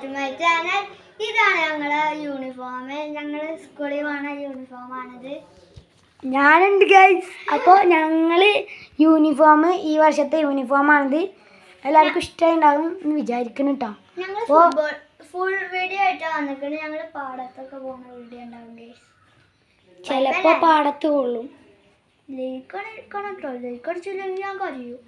Back to my channel. ഇതാണ് ഞങ്ങളെ uniform. ഞങ്ങൾ സ്കൂളിൽ പോണ യൂണിഫോമാണിത്. ഞാനുണ്ട് ഗൈസ്. അപ്പോൾ ഞങ്ങൾ യൂണിഫോം ഈ വർഷത്തെ യൂണിഫോമാണിത്. എല്ലാവർക്കും ഇഷ്ടമായിട്ടുണ്ടാകും എന്ന് വിചാരിക്കണം കേട്ടോ. ഞങ്ങൾ ഫുൾ വീഡിയോ ആയിട്ടാണ് വന്നിട്ടുണ്ട്. ഞങ്ങൾ പാടത്തൊക്കെ പോകുന്ന വീഡിയോ ഉണ്ടാവും ഗൈസ്. ചിലപ്പോൾ പാടത്ത് കൊള്ളും. ലൈക്കണം കേട്ടോ. ലൈക്കടിച്ചില്ലെങ്കിൽ ഞാൻ കരയൂ.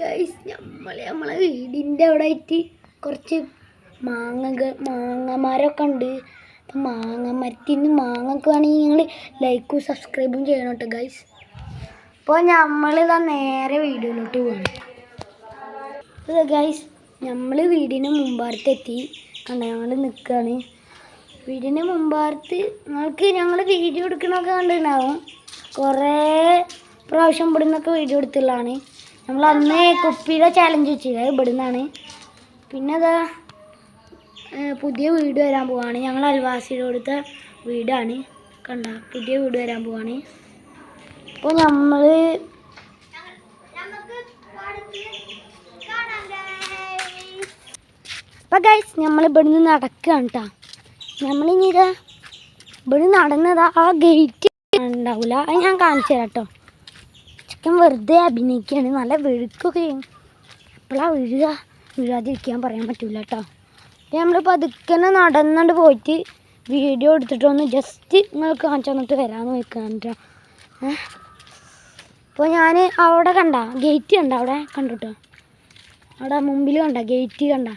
ഗൈസ് നമ്മളെ വീടിൻ്റെ അവിടെ ആയിട്ട് കുറച്ച് മാങ്ങമരമൊക്കെ ഉണ്ട്. അപ്പം മാങ്ങമരത്തിന്ന് മാങ്ങക്ക് വേണമെങ്കിൽ നിങ്ങൾ ലൈക്കും സബ്സ്ക്രൈബും ചെയ്യണം കേട്ടോ ഗൈസ്. അപ്പോൾ നമ്മളിതാ നേരെ വീഡിയോയിലോട്ട് പോകണം. ഗൈസ് നമ്മൾ വീടിന് മുമ്പാടത്തെത്തി. കണ്ട ഞങ്ങൾ നിൽക്കുകയാണ് വീടിന് മുമ്പാടത്ത്. ഞങ്ങൾ വീഡിയോ എടുക്കണമൊക്കെ കണ്ടിട്ടുണ്ടാവും. കുറേ പ്രാവശ്യം ഇവിടെ നിന്നൊക്കെ വീഡിയോ എടുത്തുള്ളതാണ്. നമ്മൾ അന്ന് കുപ്പിയുടെ ചാലഞ്ച് വെച്ചില്ല, ഇവിടെ നിന്നാണ്. പിന്നെ അതാ പുതിയ വീട് വരാൻ പോവാണ്. ഞങ്ങൾ അയൽവാസിയുടെ അടുത്ത വീടാണ്. കണ്ട പുതിയ വീട് വരാൻ പോവാണ്. അപ്പോൾ അപ്പോൾ ഗൈസ് നമ്മൾ ഇവിടെ നിന്ന് നടക്കുകയാണ് കേട്ടോ. നമ്മളിനി ഇതാ ഇവിടെ നടന്നതാ ആ ഗേറ്റ് ഉണ്ടാവില്ല, അത് ഞാൻ കാണിച്ചു തരാം കേട്ടോ. ചിക്കൻ വെറുതെ അഭിനയിക്കുകയാണ്. നല്ല വെഴുക്കൊക്കെ എപ്പോഴാണ് വീഴാതിരിക്കാൻ പറയാൻ പറ്റില്ല കേട്ടോ. അപ്പോൾ നമ്മൾ പതുക്കനെ നടന്നുകൊണ്ട് പോയിട്ട് വീഡിയോ എടുത്തിട്ടൊന്ന് ജസ്റ്റ് നിങ്ങൾക്ക് കാണിച്ചു തന്നിട്ട് വരാമെന്ന് വെക്കാൻ കേട്ടോ. അപ്പോൾ ഞാൻ അവിടെ കണ്ട ഗേറ്റ് കണ്ട, അവിടെ കണ്ടു കേട്ടോ. അവിടെ മുമ്പിൽ കണ്ട ഗേറ്റ് കണ്ട.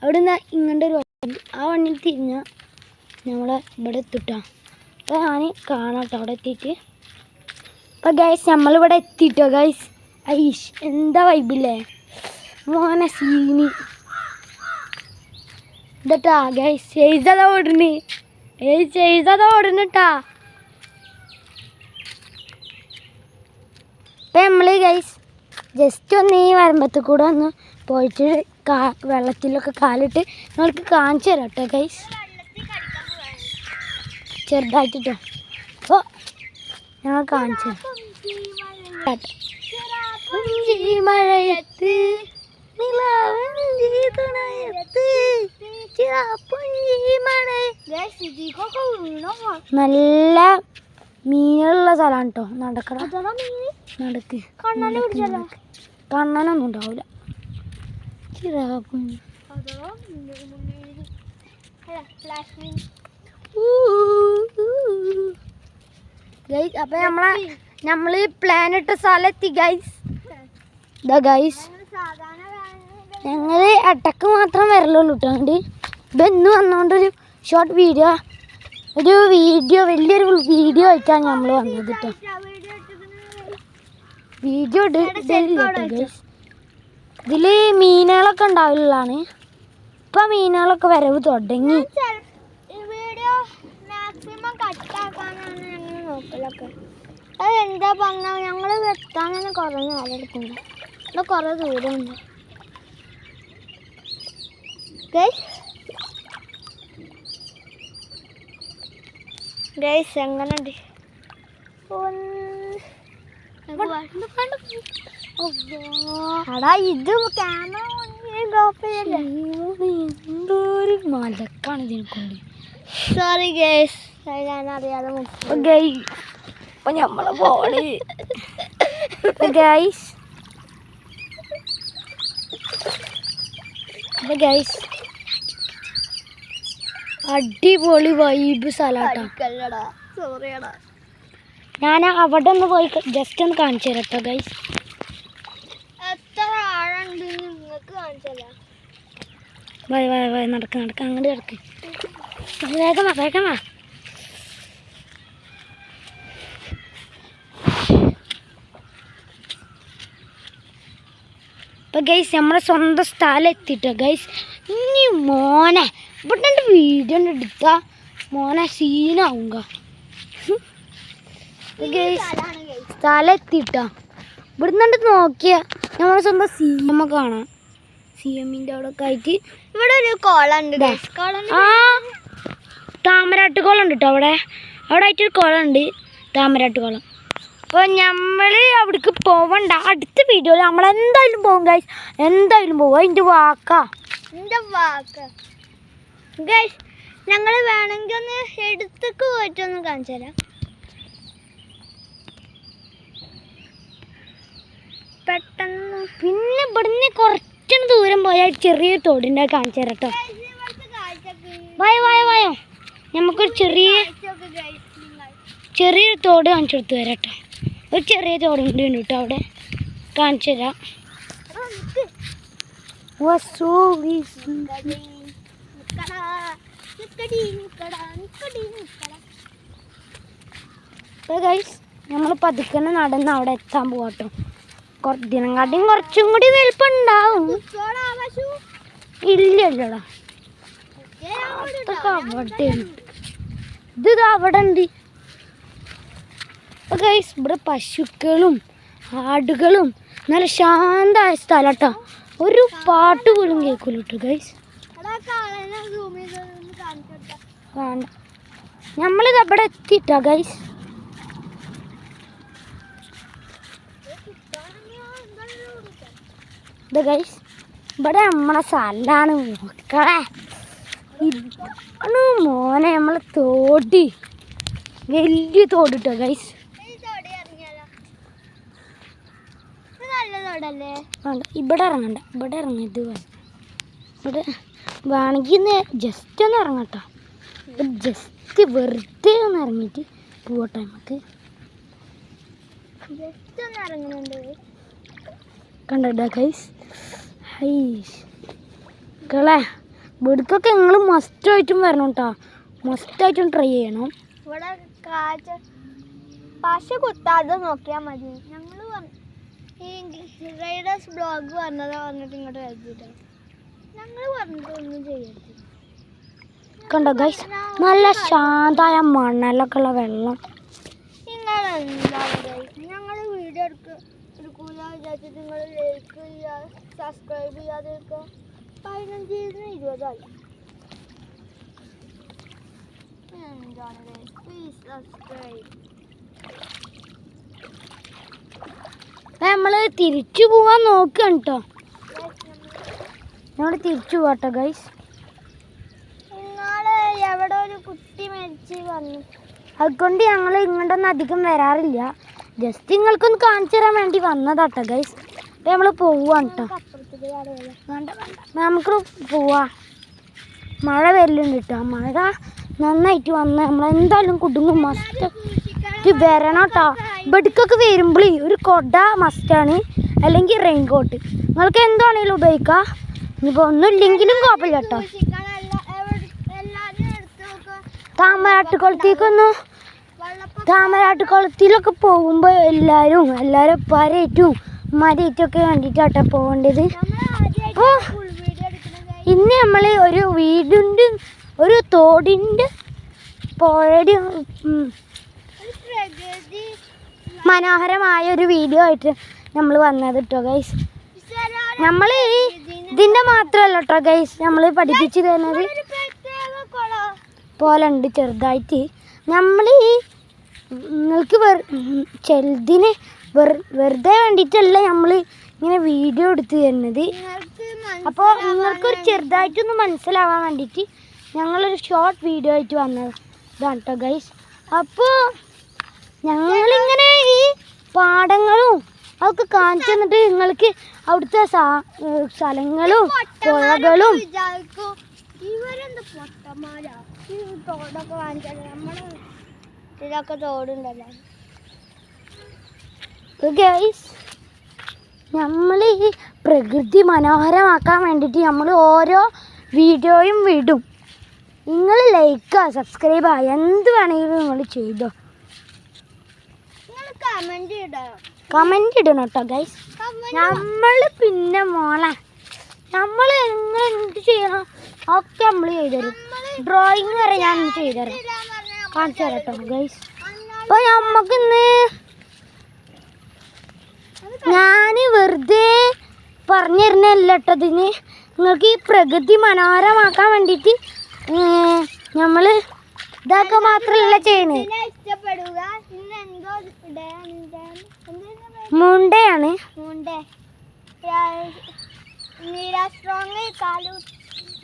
അവിടെ നിന്ന് ഇങ്ങോട്ട് ഒരു ആ വണ്ടിയിൽ തിരിഞ്ഞാൽ നമ്മളെ ഇവിടെ എത്തിട്ടോ. അപ്പോൾ ഞാൻ കാണാം കേട്ടോ അവിടെ എത്തിയിട്ട്. അപ്പോൾ ഗൈസ് നമ്മളിവിടെ എത്തിയിട്ടോ ഗൈസ്. ഐഷ് എന്താ വൈബില്ലേ മോനെ സീനി ഇതട്ടാ ഗൈസ്. ചെയ്തതാ ഓടുന്നു ചെയ്തതാ ഓടുന്നുട്ടാ. അപ്പം നമ്മൾ ഗൈസ് ജസ്റ്റ് ഒന്ന് ഈ വരമ്പത്തിൽ കൂടെ ഒന്ന് പോയിട്ട് വെള്ളത്തിലൊക്കെ കാലിട്ട് നിങ്ങൾക്ക് കാണിച്ചു തരാം കേട്ടോ ഗൈസ്, ചെറുതായിട്ടോ. അപ്പോൾ ഞങ്ങൾ കാണിച്ചു മഴയത്ത് നല്ല മീനുകളുള്ള സ്ഥലമാണ് കേട്ടോ. നടക്ക് കണ്ണനൊന്നും ഉണ്ടാവില്ല. ഗൈസ് അപ്പം നമ്മൾ പ്ലാൻ ഇട്ട സ്ഥലത്തി ഗൈസ്. ഇതാ ഗൈസ് ഞങ്ങൾ ഇടയ്ക്ക് മാത്രം വരലുള്ളൂ കേട്ടോ. അതുകൊണ്ട് ഇതെന്ന് വന്നുകൊണ്ടൊരു ഷോർട്ട് വീഡിയോ വലിയൊരു വീഡിയോ ആയിട്ടാണ് നമ്മൾ വന്നത് കേട്ടോ. വീഡിയോ ഇടില്ല കേട്ടോ ഗൈസ്. ഇതിൽ മീനുകളൊക്കെ ഉണ്ടാവില്ലാണ്. ഇപ്പം മീനുകളൊക്കെ വരവ് തുടങ്ങി. അത് എന്താ പറഞ്ഞാൽ ഞങ്ങൾ വെട്ടാൻ തന്നെ കുറേ നേരം എടുക്കുന്നു. ഇവിടെ കുറേ ദൂരമുണ്ട് ഗൈസ്. എങ്ങനെയുണ്ട് എടാ ഇത് ക്യാമറ എന്തോരു മലക്കാണ് ഇതിനെക്കൊണ്ട്. സോറി ഗൈസ്, ഞാൻ അറിയാതെ അപ്പം നമ്മളെ പോണ് ഗൈസ്. അപ്പം ഗൈസ് അടിപൊളി വൈബ് സ്ഥലമാട്ടോ. സോറിയടാ, ഞാൻ അവിടെ ഒന്ന് പോയി ജസ്റ്റ് ഒന്ന് കാണിച്ചു തരാം കേട്ടോ ഗൈസ്. എത്ര ആഴുണ്ട് നിങ്ങൾക്ക് കാണിച്ചല്ല. വൈ നടക്ക അങ്ങോട്ട് കിടക്ക്. വേഗം വാ. അപ്പം ഗൈസ് നമ്മുടെ സ്വന്തം സ്ഥലം എത്തിട്ടോ ഗൈസ്. ഇനി മോനെ ഇവിടെ വീഡിയോ എടുത്താൽ മോനെ സീനാവുക ഗൈസ്. സ്ഥലം എത്തിട്ടോ. ഇവിടുന്ന് നോക്കിയാൽ നമ്മുടെ സ്വന്തം CM കാണാം. CMൻ്റെ അവിടെ ഒക്കെ ആയിട്ട് ഇവിടെ ഒരു കുളമുണ്ട്. താമരാട്ട് കുളം ഉണ്ട് കേട്ടോ. അവിടെ ആയിട്ടൊരു കുളമുണ്ട്, താമരാട്ട് കുളം. അപ്പോൾ നമ്മൾ അവിടേക്ക് പോവണ്ട. അടുത്ത വീഡിയോയിൽ നമ്മൾ എന്തായാലും പോകും ഗൈസ്, എന്തായാലും പോകും. അതിൻ്റെ വാക്കാ എന്റെ വാക്ക് ഗൈസ്, ഞങ്ങൾ വേണമെങ്കിൽ ഒന്ന് എടുത്തേക്ക് പോയിട്ടൊന്ന് കാണിച്ചു തരാം. പെട്ടെന്ന് പിന്നെ ഇവിടുന്ന് കുറച്ചും ദൂരം പോയാൽ ചെറിയൊരു തോടിൻ്റെ കാണിച്ചു തരാം കേട്ടോ. വായോ വായോ വായോ, നമുക്കൊരു ചെറിയൊരു തോട് കാണിച്ചു കൊടുത്ത് തരാം കേട്ടോ. ഒരു ചെറിയ തോടുണ്ട് കേട്ടോ അവിടെ, കാണിച്ചു തരാം. നമ്മൾ പതുക്കനെ നടന്ന് അവിടെ എത്താൻ പോകട്ടോ. ദിനംകാട്ടിയും കുറച്ചും കൂടി വലുപ്പുണ്ടാവും. ഇല്ലല്ലോടാ, അവിടെ ഇത് അവിടെ ഉണ്ട്. ഗൈസ്, ഇവിടെ പശുക്കളും ആടുകളും നല്ല ശാന്തമായ സ്ഥലം കേട്ടോ. ഒരു പാട്ട് പോലും കേൾക്കൂല കേട്ടോ ഗൈസ്. വേണ്ട, നമ്മളിത് അവിടെ എത്തിയിട്ടാ ഗൈസ്. ഇത് ഗൈസ്, ഇവിടെ നമ്മളെ സ്ഥലമാണ് മക്കളെ. ഇതാണ് മോനെ നമ്മളെ തോട്, വലിയ തോട് കേട്ടോ ഗൈസ്. ഇവിടെ ഇറങ്ങണ്ട, ഇവിടെ ഇറങ്ങ. ഇത് ഇവിടെ വേണമെങ്കിൽ ജസ്റ്റ് ഒന്ന് ഇറങ്ങട്ടോ. ജസ്റ്റ് വെറുതെ ഒന്ന് ഇറങ്ങിയിട്ട് പോട്ടെ നമുക്ക്. കണ്ടോ ഗൈസ്, കളെ ഇവിടേക്കൊക്കെ നിങ്ങൾ മസ്റ്റായിട്ടും വരണം കേട്ടോ. മസ്റ്റായിട്ടും ട്രൈ ചെയ്യണം. ഇവിടെ പശ കുത്താതെ നോക്കിയാൽ മതി. ഞങ്ങൾ ഈ റൈഡേഴ്സ് ബ്ലോഗ് വന്നതാ പറഞ്ഞിട്ട് ഇങ്ങോട്ട് എഴുതിയിട്ട് ഞങ്ങൾ പറഞ്ഞിട്ടൊന്നും ചെയ്യരുത്. കണ്ടോ ഗൈസ്, നല്ല ശാന്തമായ മണ്ണലൊക്കെ ഉള്ള വെള്ളം. നിങ്ങളെന്താ ഞങ്ങൾ വീഡിയോ എടുക്കൂല വിചാരിച്ചിട്ട് നിങ്ങൾ ലൈക്ക് ചെയ്യുക, സബ്സ്ക്രൈബ് ചെയ്യാതിരിക്കുക. 15-20 ആയി. എന്താണ് പ്ലീസ് സബ്സ്ക്രൈബ്. നമ്മൾ തിരിച്ചു പോവാൻ നോക്കുകയാണ് കേട്ടോ. നമ്മൾ തിരിച്ചു പോവാട്ടോ ഗൈസ്. ഇന്നാളെ എവിടെ ഒരു കുട്ടി മരിച്ച് പറഞ്ഞു, അതുകൊണ്ട് ഞങ്ങൾ ഇങ്ങോട്ടൊന്നും അധികം വരാറില്ല. ജസ്റ്റ് നിങ്ങൾക്കൊന്ന് കാണിച്ചു തരാൻ വേണ്ടി വന്നതാട്ടോ ഗൈസ്. അപ്പം നമ്മൾ പോവാണ് കേട്ടോ. നമുക്ക് പോവാ. മഴ വരലുണ്ട് കേട്ടോ. മഴ നന്നായിട്ട് വന്ന് നമ്മളെന്തായാലും കുടുങ്ങും. മസ്റ്റ് വരണം കേട്ടോ. ഇവിടേക്കൊക്കെ വരുമ്പോൾ ഒരു കൊട മസ്റ്റാണ്, അല്ലെങ്കിൽ റെയിൻ കോട്ട്. നിങ്ങൾക്ക് എന്താണെങ്കിലും ഉപയോഗിക്കാം. ഇനിയിപ്പോൾ ഒന്നും ഇല്ലെങ്കിലും കുഴപ്പമില്ല കേട്ടോ. താമരാട്ടുകുളത്തിലൊക്കെ പോകുമ്പോൾ എല്ലാവരും പരേറ്റും മരേറ്റൊക്കെ കണ്ടിട്ടാട്ടോ പോകേണ്ടത്. അപ്പോൾ ഇന്ന് നമ്മൾ ഒരു വീടിൻ്റെ ഒരു തോടിൻ്റെ പുഴയുടെ മനോഹരമായ ഒരു വീഡിയോ ആയിട്ട് നമ്മൾ വന്നത് കേട്ടോ ഗൈസ്. നമ്മൾ ഇതിൻ്റെ മാത്രമല്ല കേട്ടോ ഗൈസ് നമ്മൾ പഠിപ്പിച്ചു തരുന്നത് പോലെ ഉണ്ട് ചെറുതായിട്ട്. നമ്മൾ നിങ്ങൾക്ക് ചെറുതിന് വെറുതെ വേണ്ടിയിട്ടല്ല നമ്മൾ ഇങ്ങനെ വീഡിയോ എടുത്ത് തരുന്നത്. അപ്പോൾ നിങ്ങൾക്കൊരു ചെറുതായിട്ടൊന്ന് മനസ്സിലാവാൻ വേണ്ടിയിട്ട് ഞങ്ങളൊരു ഷോർട്ട് വീഡിയോ ആയിട്ട് വന്നത് ഇതാണ് കേട്ടോ ഗൈസ്. അപ്പോൾ ഞങ്ങളിങ്ങനെ ഈ പാടങ്ങളും അതൊക്കെ കാണിച്ചു തന്നിട്ട് നിങ്ങൾക്ക് അവിടുത്തെ സ്ഥലങ്ങളും പുഴകളും തോടൊക്കെ കാണിച്ചാൽ നമ്മുടെ ഇതിലൊക്കെ തോടുണ്ടല്ലോ ഗൈസ്. നമ്മൾ ഈ പ്രകൃതി മനോഹരമാക്കാൻ വേണ്ടിയിട്ട് നമ്മൾ ഓരോ വീഡിയോയും വിടും. നിങ്ങൾ ലൈക്ക് സബ്സ്ക്രൈബ് എന്ത് വേണമെങ്കിലും നിങ്ങൾ ചെയ്തോ. കമൻറ്റ് ഇടണം കേട്ടോ ഗൈസ്. നമ്മൾ പിന്നെ മോളെ നമ്മൾ എങ്ങനെ എന്ത് ചെയ്യണം ഒക്കെ നമ്മൾ ചെയ്തുതരും. ഡ്രോയിങ് വരെ ഞാൻ ചെയ്തുതരാം, കാണിച്ചു തരാം കേട്ടോ ഗൈസ്. അപ്പോൾ നമുക്കിന്ന് ഞാൻ വെറുതെ പറഞ്ഞു തരുന്നതല്ല കേട്ടോ. ഇതിന് നിങ്ങൾക്ക് ഈ പ്രകൃതി മനോഹരമാക്കാൻ വേണ്ടിയിട്ട് നമ്മൾ ഇതൊക്കെ മാത്രമല്ല ചെയ്യണേ. മുണ്ടയാണ്.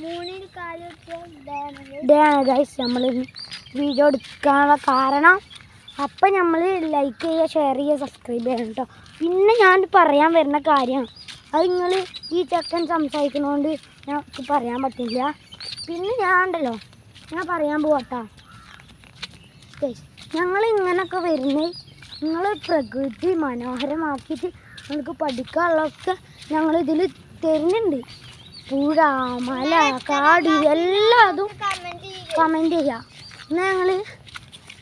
മൂന്നിൽ കാലൊക്കെ ഇതാണ് ഗൈസ് നമ്മൾ വീഡിയോ എടുക്കാനുള്ള കാരണം. അപ്പം നമ്മൾ ലൈക്ക് ചെയ്യുക, ഷെയർ ചെയ്യുക, സബ്സ്ക്രൈബ് ചെയ്യണം കേട്ടോ. പിന്നെ ഞാൻ പറയാൻ വരുന്ന കാര്യം, അത് നിങ്ങൾ ഈ ചെക്കൻ സംസാരിക്കുന്നതുകൊണ്ട് ഞങ്ങൾക്ക് പറയാൻ പറ്റില്ല. പിന്നെ ഞാൻ പറയാൻ പോകട്ടോ. ഞങ്ങൾ ഇങ്ങനെയൊക്കെ വരുന്നത് നിങ്ങൾ പ്രകൃതി മനോഹരമാക്കിയിട്ട് നിങ്ങൾക്ക് പഠിക്കാനുള്ളതൊക്കെ ഞങ്ങളിതിൽ തരുന്നുണ്ട്. പുഴ, മല, കാട് എല്ലാതും കമൻറ്റ് ചെയ്യുക. എന്നാൽ ഞങ്ങൾ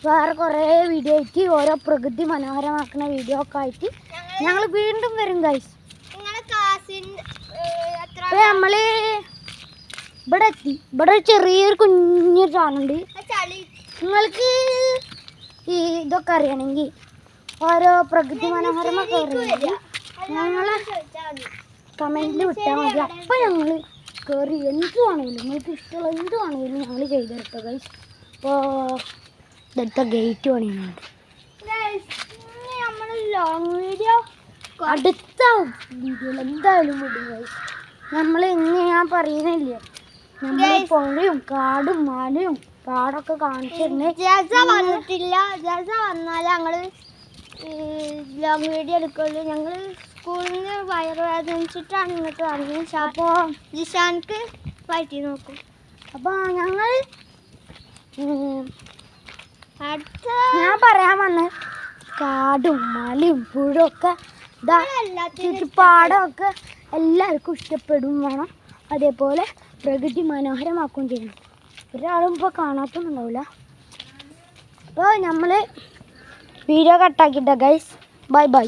വേറെ കുറേ വീഡിയോ ആയിട്ട് ഓരോ പ്രകൃതി മനോഹരമാക്കുന്ന വീഡിയോ ഒക്കെ ആയിട്ട് ഞങ്ങൾ വീണ്ടും വരും ഗൈസ്. അപ്പോൾ നമ്മൾ ഇവിടെ എത്തി. ഇവിടെ ചെറിയൊരു കുഞ്ഞൊരു സാധനമുണ്ട്. നിങ്ങൾക്ക് ഈ ഇതൊക്കെ അറിയണമെങ്കിൽ ഓരോ പ്രകൃതി മനോഹരമൊക്കെ അറിയണമെങ്കിൽ ഞങ്ങൾ കമൻറ്റിൽ വിട്ടാൽ മതി. അപ്പം ഞങ്ങൾ കയറി എന്ത് വേണമെങ്കിലും നിങ്ങൾക്ക് ഇഷ്ടമുള്ള എന്ത് വേണമെങ്കിലും ഞങ്ങൾ ചെയ്ത് തരട്ടോ ഗൈസ്. അപ്പോൾ ഇവിടുത്തെ ഗേറ്റ് പണിയുന്നുണ്ട്. നമ്മൾ ലോങ് വീഡിയോ അടുത്ത വീഡിയോയിൽ എന്തായാലും വിടും ഗൈസ്. നമ്മൾ ഇന്ന് ഞാൻ പറയുന്നില്ലേ, നമ്മൾ പുഴയും കാടും മലയും കാടൊക്കെ കാണിച്ചിരുന്നേ. ജസ വന്നിട്ടില്ല. ജസ വന്നാൽ ഞങ്ങൾ ലോങ് വീഡിയോ എടുക്കുള്ളൂ. ഞങ്ങൾ സ്കൂളിൽ നിന്ന് വയറുവേദനിച്ചിട്ടാണ് ഇങ്ങോട്ട് വന്നത്. അപ്പോൾ ജിഷാൻക്ക് വയറ്റി നോക്കും. അപ്പോൾ ഞങ്ങൾ അടുത്ത ഞാൻ പറയാൻ വന്ന കാടും മലയും പുഴയൊക്കെ ചുറ്റുപാടമൊക്കെ എല്ലാവർക്കും ഇഷ്ടപ്പെടും വേണം. അതേപോലെ പ്രകൃതി മനോഹരമാക്കുകയും ചെയ്യണം. ഒരാളും ഇപ്പോൾ കാണാത്തൊന്നുണ്ടാവില്ല. അപ്പോൾ നമ്മൾ വീഡിയോ കട്ടാക്കിയിട്ട ഗൈസ്. Bye bye.